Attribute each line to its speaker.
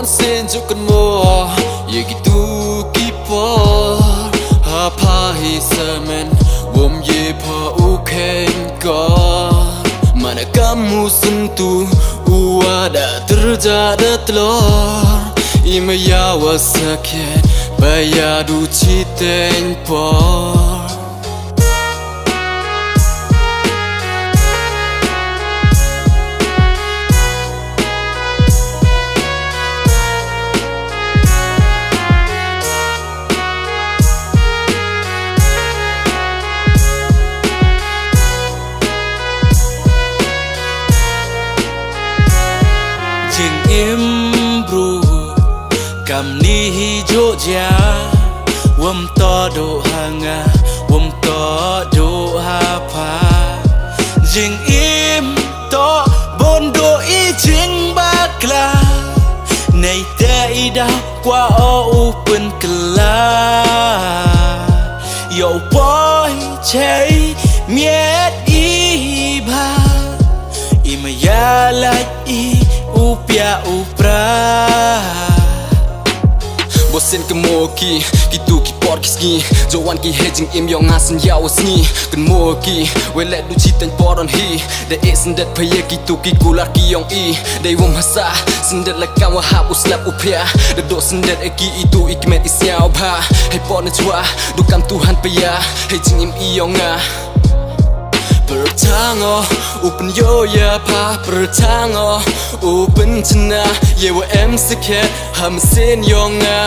Speaker 1: on sen jukan mo ye gitu kipor apa hisamen wom ye pa uken ko mana kamu sentuh uada terjadi telur ima yawa sakit bayadu citen por
Speaker 2: Jeng imbru kam ni hijau ja wam to do hanga wam to do hapa jeng im to bondo I jeng bakla nei te ida qua o open kla yo boy chei miet I ba imaya lai upia upra
Speaker 1: bosen kemoki kitu ki por kiski jowan ki hedging im yong asen yaw sni kemoki welet du citen poron hi de sendet paye kitu ki kular ki yong I de wom hasa sendet la kawa hap uslap upia de do sendet eki itu ikmet isyao ba hey pon chwa du kam tuhan paya hedging im I yong a pertango open yo ya pa pertango open chna ye wa em seket ham sen yonga